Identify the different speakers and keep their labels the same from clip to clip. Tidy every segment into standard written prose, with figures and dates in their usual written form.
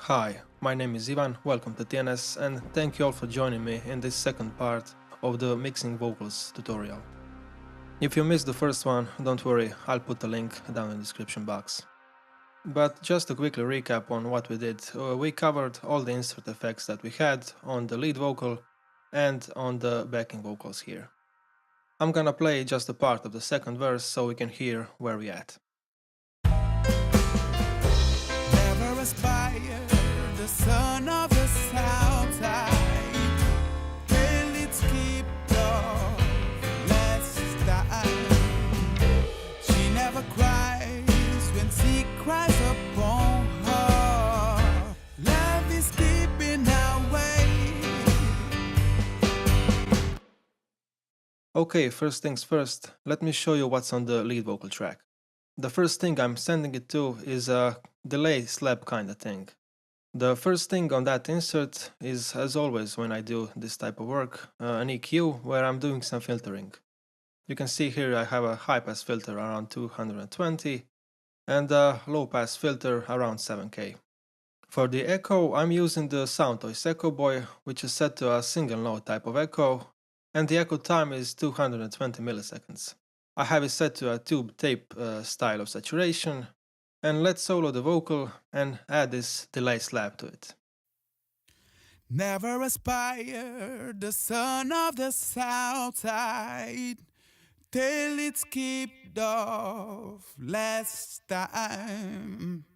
Speaker 1: Hi, my name is Ivan, welcome to TNS, and thank you all for joining me in this second part of the mixing vocals tutorial. If you missed the first one, don't worry, I'll put a link down in the description box. But just to quickly recap on what we did, we covered all the insert effects that we had on the lead vocal and on the backing vocals here. I'm gonna play just a part of the second verse so we can hear where we're at.
Speaker 2: Never aspire the son of the south side till it's kept off last time. She never cries when she cries upon her. Love is keeping her way.
Speaker 1: Okay, first things first, let me show you what's on the lead vocal track. The first thing I'm sending it to is a delay slap kind of thing. The first thing on that insert is, as always when I do this type of work, an EQ where I'm doing some filtering. You can see here I have a high pass filter around 220 and a low pass filter around 7K. For the echo, I'm using the Soundtoys Echo Boy, which is set to a single note type of echo, and the echo time is 220 milliseconds. I have it set to a tube tape style of saturation, and let's solo the vocal and add this delay slap to it.
Speaker 2: Never aspire the son of the south side till it's kept off last time.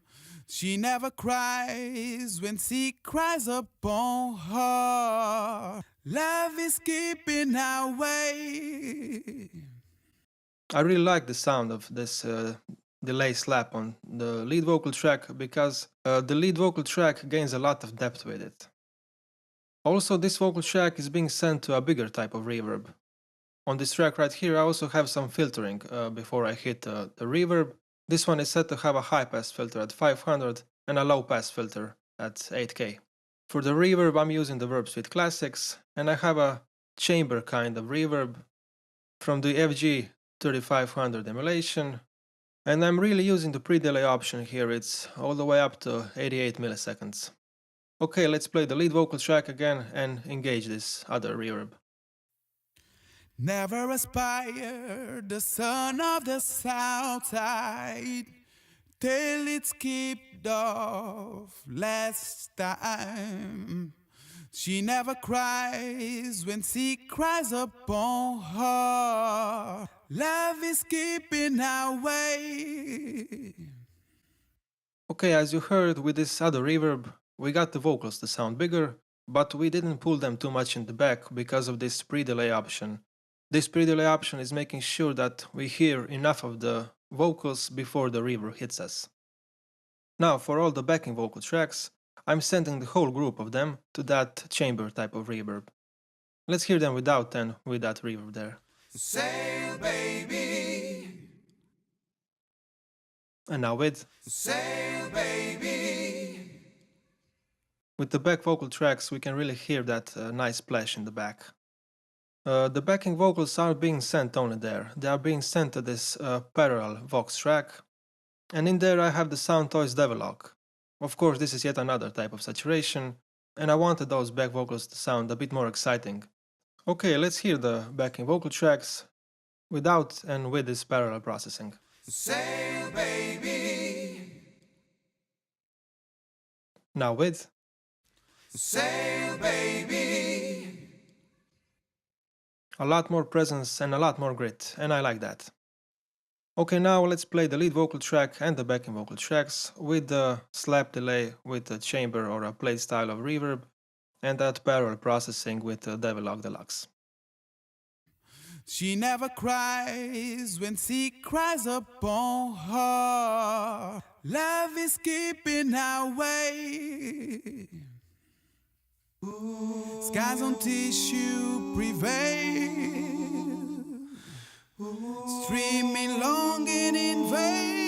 Speaker 2: She never cries when she cries upon her. Love is keeping her way.
Speaker 1: I really like the sound of this delay slap on the lead vocal track because the lead vocal track gains a lot of depth with it. Also, this vocal track is being sent to a bigger type of reverb. On this track right here I also have some filtering before I hit the reverb. This one is set to have a high pass filter at 500 and a low pass filter at 8K. For the reverb I'm using the Verb Suite Classics, and I have a chamber kind of reverb from the FG 3500 emulation, and I'm really using the pre-delay option here. It's all the way up to 88 milliseconds. Okay, let's play the lead vocal track again and engage this other reverb.
Speaker 2: Never aspire the son of the south side till it's kept off last time. She never cries when she cries upon her. Love is keeping her way.
Speaker 1: Okay, as you heard with this other reverb, we got the vocals to sound bigger, but we didn't pull them too much in the back because of this pre-delay option. This pre-delay option is making sure that we hear enough of the vocals before the reverb hits us. Now, for all the backing vocal tracks, I'm sending the whole group of them to that chamber type of reverb. Let's hear them without and with that reverb there.
Speaker 2: Sail, baby.
Speaker 1: And now with.
Speaker 2: Sail, baby.
Speaker 1: With the back vocal tracks, we can really hear that nice splash in the back. The backing vocals are being sent only there. They are being sent to this parallel Vox track, and in there I have the Soundtoys Devlog. Of course, this is yet another type of saturation, and I wanted those back vocals to sound a bit more exciting. Okay, let's hear the backing vocal tracks without and with this parallel processing.
Speaker 2: Sail, baby.
Speaker 1: Now with.
Speaker 2: Sail, baby.
Speaker 1: A lot more presence and a lot more grit, and I like that. Okay, now let's play the lead vocal track and the backing vocal tracks with the slap delay with a chamber or a plate style of reverb, and that parallel processing with the Devlog Deluxe.
Speaker 2: She never cries when she cries upon her. Love is keeping her way. Skies on tissue prevail, streaming longing in vain.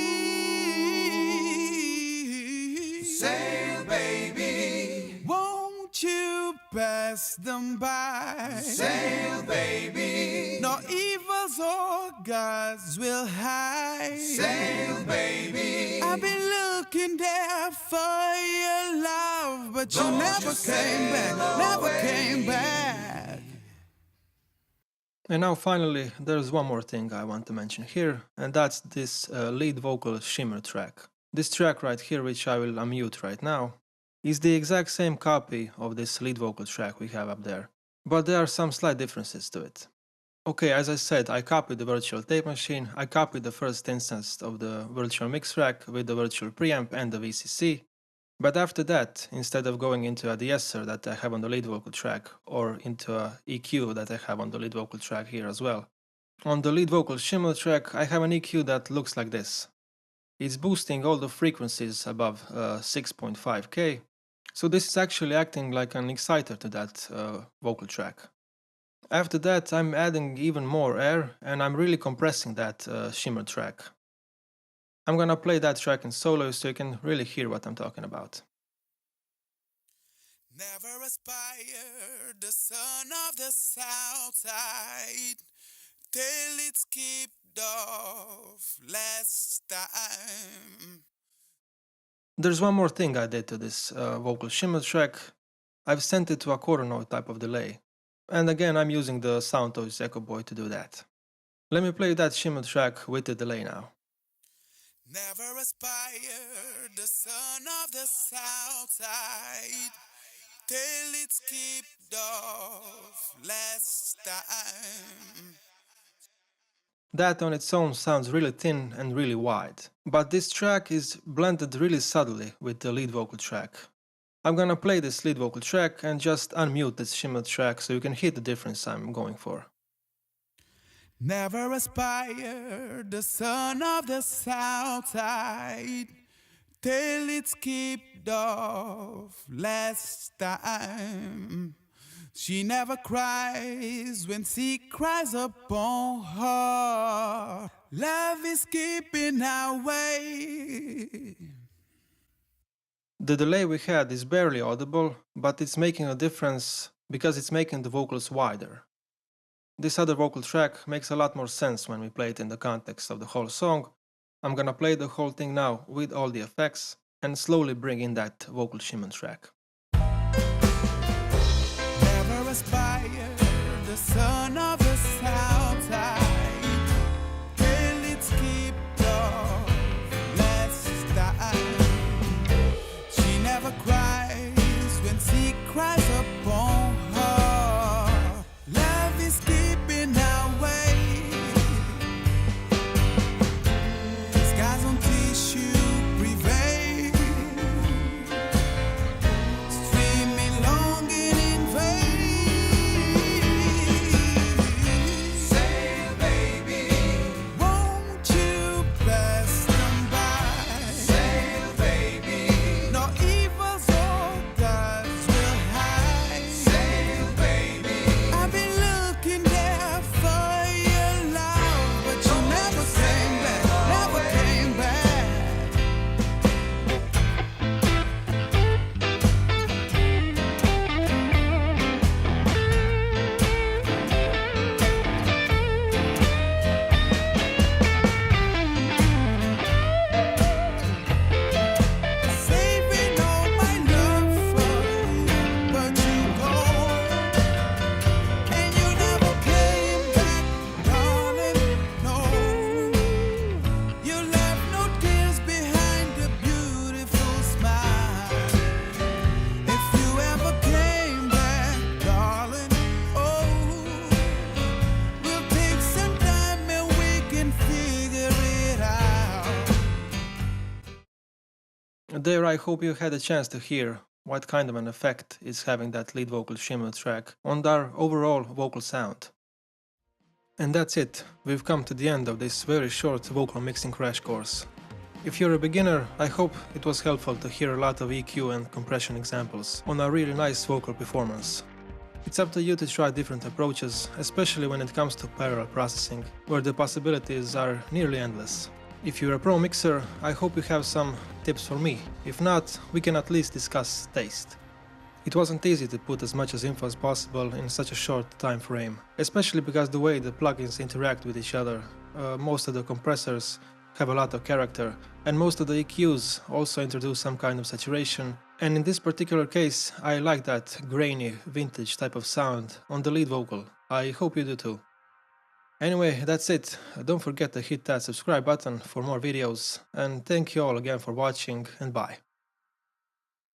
Speaker 2: Sail, baby. Won't you pass them by? Sail, baby. No evils or gods will hide. Sail, baby. I've been looking there for your life. but you never came back, never came back.
Speaker 1: And now finally, there's one more thing I want to mention here, and that's this lead vocal Shimmer track. This track right here, which I will unmute right now, is the exact same copy of this lead vocal track we have up there, but there are some slight differences to it. Okay, as I said, I copied the virtual tape machine, I copied the first instance of the virtual mix rack with the virtual preamp and the VCC, but after that, instead of going into a de-esser that I have on the lead vocal track, or into a EQ that I have on the lead vocal track here as well, on the lead vocal Shimmer track I have an EQ that looks like this. It's boosting all the frequencies above 6.5K, so this is actually acting like an exciter to that vocal track. After that, I'm adding even more air and I'm really compressing that Shimmer track. I'm gonna play that track in solo so you can really hear what I'm talking about.
Speaker 2: Never aspired the son of the south side till it's kicked off last time.
Speaker 1: There's one more thing I did to this vocal Shimmer track. I've sent it to a quarter note type of delay. And again, I'm using the Soundtoys Echo Boy to do that. Let me play that Shimmer track with the delay now.
Speaker 2: Never aspired the son of the south side till it's kicked off last time.
Speaker 1: That on its own sounds really thin and really wide, but this track is blended really subtly with the lead vocal track. I'm gonna play this lead vocal track and just unmute this Shimmer track so you can hear the difference I'm going for.
Speaker 2: Never aspired the son of the south side till it's kicked off last time. She never cries when she cries upon her. Love is keeping her way.
Speaker 1: The delay we had is barely audible, but it's making a difference because it's making the vocals wider. This other vocal track makes a lot more sense when we play it in the context of the whole song. I'm gonna play the whole thing now with all the effects and slowly bring in that vocal Shimmer track.
Speaker 2: Never aspire the son of the south side till it's kicked off last time. She never cries when she cries upon her. Love is keeping her way. Skies on tissue prevail, streaming longing in vain. Sail, baby, won't you pass them by? Sail, baby, no evils or gods will hide. Sail, baby, I've been looking there for your love, but you never came back, never came back. Saving all my love for you, but you go, and you never came back, darling. No, you left no tears behind a beautiful smile. If you ever came back, darling, oh, we'll take some time and we can figure it out.
Speaker 1: There, I hope you had a chance to hear what kind of an effect is having that lead vocal Shimmer track on our overall vocal sound. And that's it, we've come to the end of this very short vocal mixing crash course. If you're a beginner, I hope it was helpful to hear a lot of EQ and compression examples on a really nice vocal performance. It's up to you to try different approaches, especially when it comes to parallel processing, where the possibilities are nearly endless. If you're a pro mixer, I hope you have some tips for me. If not, we can at least discuss taste. It wasn't easy to put as much as info as possible in such a short time frame, especially because the way the plugins interact with each other, most of the compressors have a lot of character, and most of the EQs also introduce some kind of saturation, and in this particular case I like that grainy, vintage type of sound on the lead vocal. I hope you do too. Anyway, that's it. Don't forget to hit that subscribe button for more videos, and thank you all again for watching, and bye.